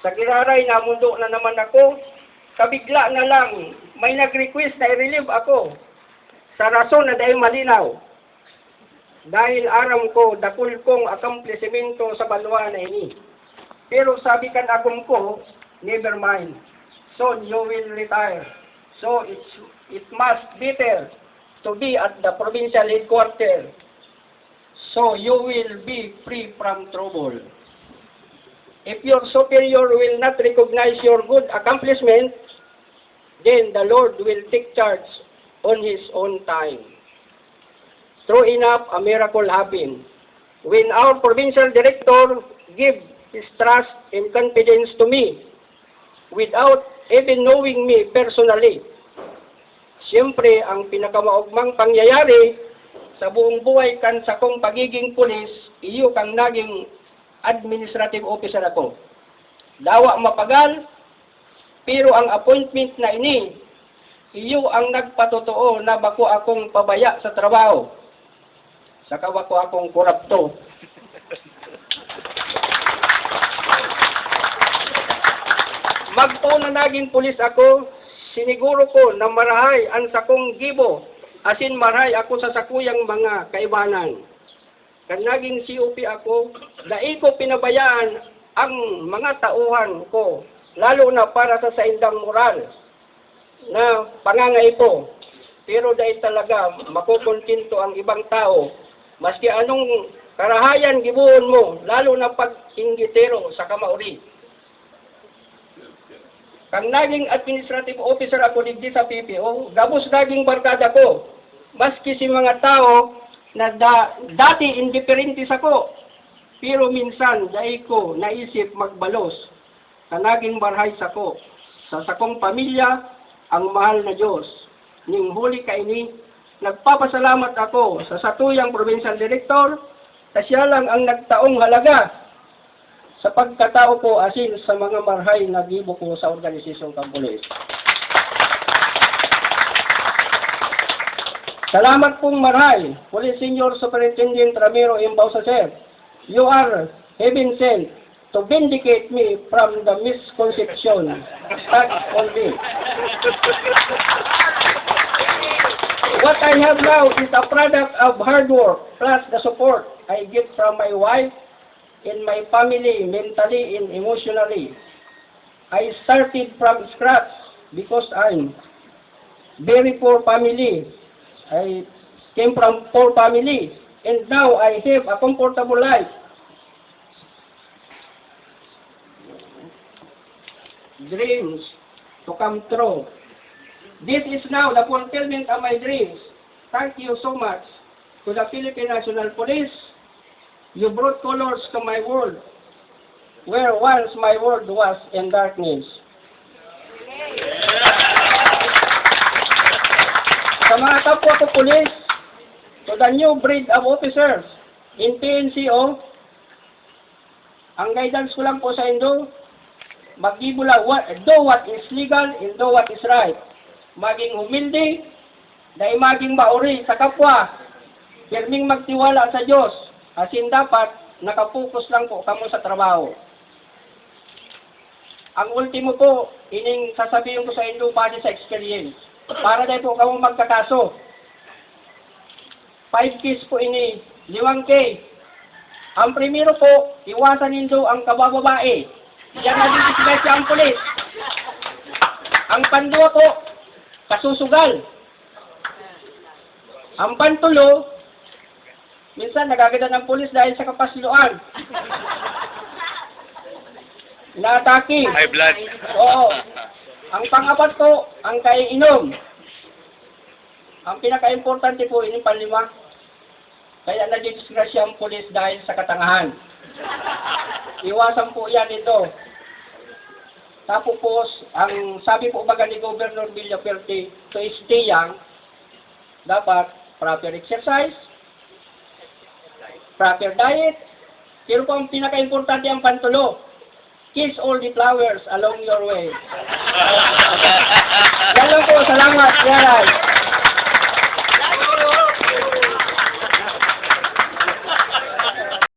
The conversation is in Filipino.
Sa Giraray, namundo na naman ako. Kabigla na lang, may nag-request na i-relieve ako. Sa rason na dahil malinaw. Dahil aram ko, dakul kong akamplisimento sa banwa na ini. Pero sabi kan agong ko, never mind. Soon you will retire. So it must better to be at the provincial headquarters. So you will be free from trouble. If your superior will not recognize your good accomplishment, then the Lord will take charge on His own time. True enough, a miracle happened. When our provincial director gave his trust and confidence to me, without even knowing me personally, siyempre, ang pinakamaugmang pangyayari sa buong buhay kan sa kong pagiging pulis, iyo kang naging administrative officer ako. Dawa mapagal, pero ang appointment na ini, iyo ang nagpatotoo na bako akong pabaya sa trabaho. Saka bako akong korupto. Magto na naging pulis ako, siniguro ko na marahay ang sakong gibo, asin marahay ako sa sakuyang mga kaibanan. Kan naging COP ako, dai ko pinabayaan ang mga tauhan ko, lalo na para sa saindang moral na pangangay ko. Pero dahil talaga makukontinto ang ibang tao, maski anong karahayan gibuon mo, lalo na pag inggitero sa kamauri. Kang naging administrative officer ako digdi sa PPO, gabos naging barkada ko, maski si mga tao na dati indiferentes ako, pero minsan dahil ko naisip magbalos, na naging barhay sako, sa sakong pamilya, ang mahal na Diyos. Ning huli kaini, nagpapasalamat ako sa satuyang provincial director, na siya lang ang nagtaong halaga sa pagkatao ko asin sa mga marhay na gibo ko sa organisasyong kampulis. Salamat pong marhay, Police Senior Superintendent Ramiro M. Bausa, sir. You are heaven sent to vindicate me from the misconception stuck on me. What I have now is a product of hard work plus the support I get from my wife and my family mentally and emotionally. I started from scratch because I'm very poor family. I came from poor family and now I have a comfortable life. Dreams to come true. This is now the fulfillment of my dreams. Thank you so much to the Philippine National Police. You brought colors to my world, where once my world was in darkness. Sa mga kapwa ko pulis, to the new breed of officers in PNCO, ang guidance ko lang po sa inyo, magibula, do what is legal and do what is right. Maging humilde, dahil maging mauri sa kapwa, pirming magtiwala sa Diyos, asin dapat nakapokus lang po kamo sa trabaho. Ang ultimo po, ining sasabihin ko sa inyo base sa experience. Para dahil po kamo magkakaso. 5 case po ini, 5 case. Ang primero po, iwasan nindo ang kabababae. Yan na disgrasya ang pulis. Ang pandua po, kasusugal. Ang pantulo, minsan nagaganda ng pulis dahil sa kapasluan. Inaatake. High blood. Oo. Ang pang-apat po, ang kaiinom. Ang pinaka-importante po, ini panlima. Kaya nagdisgrasya ang pulis dahil sa katangahan. Iwasan po yan ito. Tapos, ang sabi po baga ni Governor Villaperte, to stay young, dapat proper exercise, proper diet, pero po ang pinaka-importante ang pantulo, kiss all the flowers along your way. Yan lang po, salamat. Yaray.